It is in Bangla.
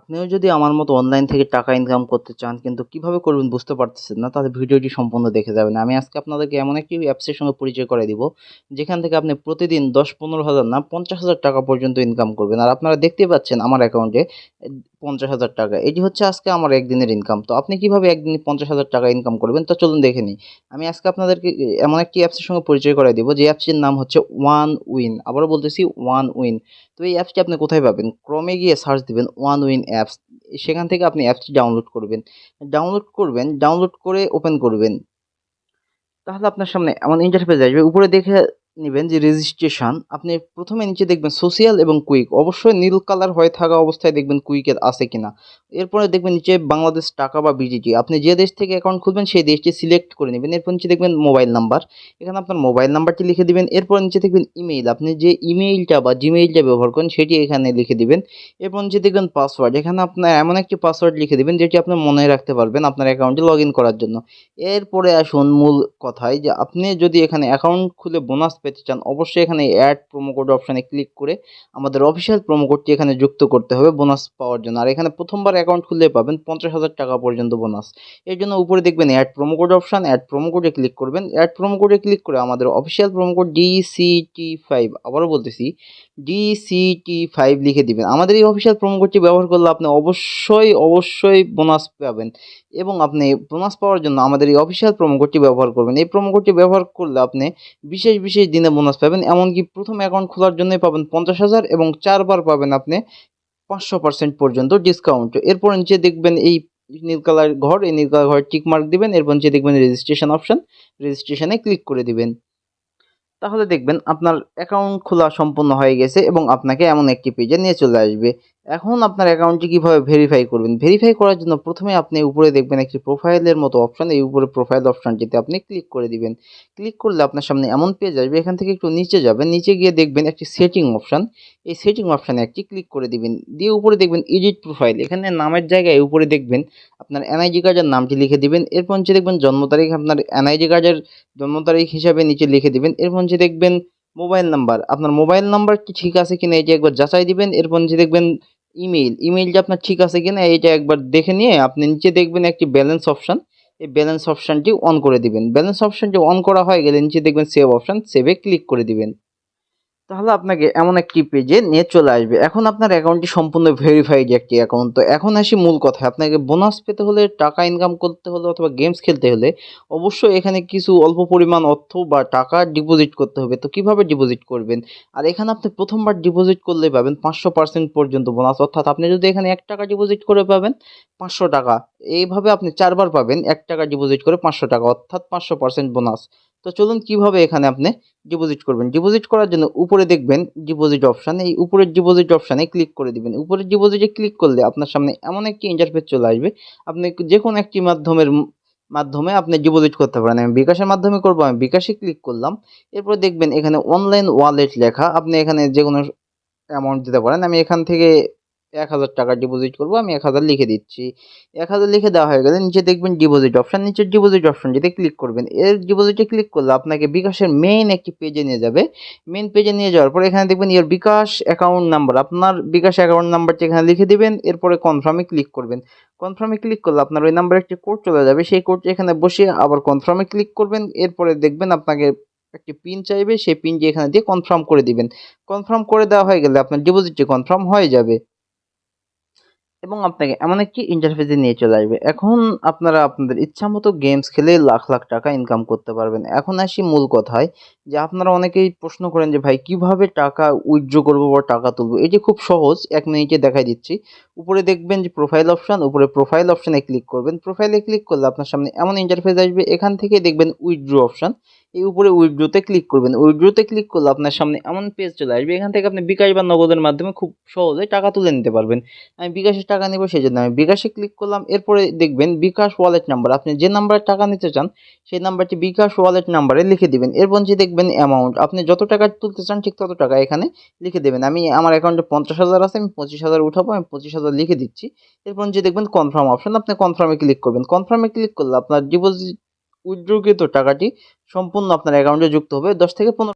আপনিও যদি আমার মতো অনলাইন থেকে টাকা ইনকাম করতে চান কিন্তু কিভাবে করবেন বুঝতে পারতেছেন না, তাহলে ভিডিওটি সম্পূর্ণ দেখে যাবেন। আমি আজকে আপনাদেরকে এমন একটি অ্যাপসের সঙ্গে পরিচয় করে দিব, যেখান থেকে আপনি প্রতিদিন ১০-১৫ হাজার না ৫০,০০০ টাকা পর্যন্ত ইনকাম করবেন। আর আপনারা দেখতেই পাচ্ছেন আমার অ্যাকাউন্টে ৫০,০০০ টাকা। এটি হচ্ছে আজকে আমার একদিনের ইনকাম। তো আপনি কিভাবে একদিনে ৫০,০০০ টাকা ইনকাম করবেন তো চলুন দেখে নিই। আমি আজকে আপনাদেরকে এমন একটি অ্যাপসের সঙ্গে পরিচয় করে দিব, যে অ্যাপসটির নাম হচ্ছে ওয়ান উইন। আবারও বলতেছি ওয়ান উইন। তো এই অ্যাপসটি আপনি কোথায় পাবেন? ক্রমে গিয়ে সার্চ দিবেন ওয়ান উইন অ্যাপস। সেখান থেকে আপনি অ্যাপসটি ডাউনলোড করবেন। ডাউনলোড করে ওপেন করবেন। তাহলে আপনার সামনে এমন ইন্টারফেস আসবে। উপরে দেখে নিবেন যে রেজিস্ট্রেশন। আপনি প্রথমে নিচে দেখবেন সোশ্যাল এবং কুইক। অবশ্যই নীল কালার হয়ে থাকা অবস্থায় দেখবেন কুইকের আছে কিনা। এরপরে দেখবেন নিচে বাংলাদেশ টাকা বা বিজিটি। আপনি যে দেশ থেকে অ্যাকাউন্ট খুলবেন সেই দেশটি সিলেক্ট করে নেবেন। এরপর নিচে দেখবেন মোবাইল নাম্বার। এখানে আপনার মোবাইল নাম্বারটি লিখে দিবেন। এরপর নিচে দেখবেন ইমেইল। আপনি যে ইমেইলটা বা জিমেইলটা ব্যবহার করেন সেটি এখানে লিখে দিবেন। এরপর নিচে দেখবেন পাসওয়ার্ড। এখানে আপনার এমন একটি পাসওয়ার্ড লিখে দিবেন যেটি আপনি মনে রাখতে পারবেন আপনার অ্যাকাউন্টে লগ ইন করার জন্য। এরপরে আসুন মূল কথায়, যে আপনি যদি এখানে অ্যাকাউন্ট খুলে বোনাস পেতে চান, অবশ্যই এখানে অ্যাড প্রোমো কোড অপশানে ক্লিক করে আমাদের অফিসিয়াল প্রোমো কোডটি এখানে যুক্ত করতে হবে বোনাস পাওয়ার জন্য। আর এখানে প্রথমবার অ্যাকাউন্ট খুললে পাবেন ৫০,০০০ টাকা পর্যন্ত বোনাস। এর জন্য উপরে দেখবেন add promo code option, add promo কোডে ক্লিক করবেন। অ্যাড প্রোমো কোডে ক্লিক করে আমাদের অফিসিয়াল প্রোমো কোড DCT5, আবারও বলতেছি DCT5 লিখে দিবেন। আমাদের এই অফিসিয়াল প্রোমো কোডটি ব্যবহার করলে আপনি অবশ্যই বোনাস পাবেন। এবং আপনি বোনাস পাওয়ার জন্য আমাদের এই অফিসিয়াল প্রোমো কোডটি ব্যবহার করবেন। এই প্রোমো কোডটি ব্যবহার করলে আপনি বিশেষ দিনে বোনাস পাবেন। এমনকি প্রথম অ্যাকাউন্ট খোলার জন্যই পাবেন ৫০,০০০ এবং ৪ বার পাবেন আপনি ৫০০% পর্যন্ত ডিসকাউন্ট। এরপর নিচে দেখবেন এই নীল কালার ঘর, এই নীল কালার ঘরে টিক মার্ক দিবেন। এরপর নিচে দেখবেন রেজিস্ট্রেশন অপশন, রেজিস্ট্রেশনে ক্লিক করে দিবেন। তাহলে দেখবেন আপনার অ্যাকাউন্ট খোলা সম্পূর্ণ হয়ে গেছে এবং আপনাকে এমন একটি পেজে নিয়ে চলে আসবে। এখন আপনার অ্যাকাউন্টটি কিভাবে ভেরিফাই করবেন? ভেরিফাই করার জন্য প্রথমে আপনি উপরে দেখবেন একটি প্রোফাইলের মতো অপশন। এই উপরে প্রোফাইল অপশনটিতে আপনি ক্লিক করে দিবেন। ক্লিক করলে আপনার সামনে এমন পেজ আসবে। এখান থেকে একটু নিচে যাবেন। নিচে গিয়ে দেখবেন একটি সেটিং অপশন। এই সেটিং অপশনে একটি ক্লিক করে দিবেন। দিয়ে উপরে দেখবেন এডিট প্রোফাইল। এখানে নামের জায়গায় উপরে দেখবেন আপনার এনআইডি কার্ডের নামটি লিখে দিবেন। এরপর নিচে দেখবেন জন্ম তারিখ, আপনার এনআইডি কার্ডের জন্ম তারিখ হিসাবে নিচে লিখে দিবেন। এরপর নিচে দেখবেন মোবাইল নাম্বার। আপনার মোবাইল নাম্বারটি ঠিক আছে কিনা এটি একবার যাচাই দিবেন। এরপর নিচে দেখবেন ইমেইলটা আপনার ঠিক আছে কিনা এইটা একবার দেখে নিয়ে আপনি নিচে দেখবেন একটি ব্যালেন্স অপশন। এই ব্যালেন্স অপশনটি অন করে দিবেন। ব্যালেন্স অপশনটি অন করা হয়ে গেলে নিচে দেখবেন সেভ অপশন, সেভে ক্লিক করে দিবেন। তাহলে আপনাকে এমন একটি পেজে নিয়ে চলে আসবে। এখন আপনার অ্যাকাউন্টটি সম্পূর্ণ ভেরিফাইড একটি অ্যাকাউন্ট। তো এখন আসি মূল কথায়, আপনাকে বোনাস পেতে হলে, টাকা ইনকাম করতে হলে অথবা গেমস খেলতে হলে অবশ্যই এখানে কিছু অল্প পরিমাণ অর্থ বা টাকা ডিপোজিট করতে হবে। তো কিভাবে ডিপোজিট করবেন? আর এখানে আপনি প্রথমবার ডিপোজিট করলে পাবেন ৫০০% পর্যন্ত বোনাস। অর্থাৎ আপনি যদি এখানে ১ টাকা ডিপোজিট করে পাবেন ৫০০ টাকা। এইভাবে আপনি ৪ বার পাবেন ১ টাকা ডিপোজিট করে ৫০০ টাকা, অর্থাৎ ৫০০% বোনাস। তো চলুন কিভাবে এখানে আপনি ডিপোজিট করবেন। ডিপোজিট করার জন্য উপরে দেখবেন ডিপোজিট অপশন। এই উপরের ডিপোজিট অপশনে ক্লিক করে দিবেন। উপরের ডিপোজিটে ক্লিক করলে আপনার সামনে এমন একটি ইন্টারফেস চলে আসবে। আপনি যেকোনো একটি মাধ্যমে আপনি ডিপোজিট করতে পারেন। আমি বিকাশের মাধ্যমে করব, আমি বিকাশে ক্লিক করলাম। এরপর দেখবেন এখানে অনলাইন ওয়ালেট লেখা। আপনি এখানে যেকোনো অ্যামাউন্ট দিতে পারেন। আমি এখান থেকে ১,০০০ টাকা ডিপোজিট করব। আমি ১,০০০ লিখে দিচ্ছি। ১,০০০ লিখে দেওয়া হয়ে গেলে নিচে দেখবেন ডিপোজিট অপশন। নিচের ডিপোজিট অপশনটিতে ক্লিক করবেন। এর ডিপোজিটে ক্লিক করলে আপনাকে বিকাশের মেইন একটি পেজে নিয়ে যাবে। মেইন পেজে নিয়ে যাওয়ার পরে এখানে দেখবেন ইওর বিকাশ অ্যাকাউন্ট নাম্বার। আপনার বিকাশ অ্যাকাউন্ট নাম্বারটি এখানে লিখে দিবেন। এরপরে কনফার্মে ক্লিক করবেন। কনফার্মে ক্লিক করলে আপনার ওই নাম্বারে একটি কোড চলে যাবে। সেই কোডটি এখানে বসিয়ে আবার কনফার্মে ক্লিক করবেন। এরপরে দেখবেন আপনাকে একটি পিন চাইবে। সেই পিনটি এখানে দিয়ে কনফার্ম করে দিবেন। কনফার্ম করে দেওয়া হয়ে গেলে আপনার ডিপোজিটটি কনফার্ম হয়ে যাবে এবং আপনাকে এমন একটি ইন্টারফেসে নিয়ে চলে আসবে। এখন আপনারা আপনাদের ইচ্ছামতো গেমস খেলে লাখ টাকা ইনকাম করতে পারবেন। এখন আসি মূল কথায়, যে আপনারা অনেকেই প্রশ্ন করেন যে ভাই কিভাবে টাকা উইথড্র করবো বা টাকা তুলবো? এটি খুব সহজ, ১ মিনিটে দেখাই দিচ্ছি। উপরে দেখবেন যে প্রোফাইল অপশন, উপরে প্রোফাইল অপশনে ক্লিক করবেন। প্রোফাইলে ক্লিক করলে আপনার সামনে এমন ইন্টারফেস আসবে। এখান থেকে দেখবেন উইথড্র অপশন। এই উপরে উইথড্রোতে ক্লিক করবেন। উইথড্রোতে ক্লিক করলে আপনার সামনে এমন পেজ চলে আসবে। এখান থেকে আপনি বিকাশ বা নগদের মাধ্যমে খুব সহজে টাকা তুলে নিতে পারবেন। আমি বিকাশের টাকা নেব, সেই জন্য আমি বিকাশে ক্লিক করলাম। এরপরে দেখবেন বিকাশ ওয়ালেট নাম্বার। আপনি যে নাম্বারে টাকা নিতে চান সেই নাম্বারটি বিকাশ ওয়ালেট নাম্বারে লিখে দিবেন। এরপর যে দেখবেন অ্যামাউন্ট, আপনি যত টাকা তুলতে চান ঠিক তত টাকা এখানে লিখে দেবেন। আমি আমার অ্যাকাউন্টে ৫০,০০০ আছে, আমি ২৫,০০০ উঠাবো, আমি ২৫,০০০ লিখে দিচ্ছি। এরপর যে দেখবেন কনফার্ম অপশন, আপনি কনফার্মে ক্লিক করবেন। কনফার্মে ক্লিক করলে আপনার ডিপোজিট উইথড্রকৃত টাকাটি সম্পূর্ণ আপনার অ্যাকাউন্টে যুক্ত হবে। ১০ থেকে ১৫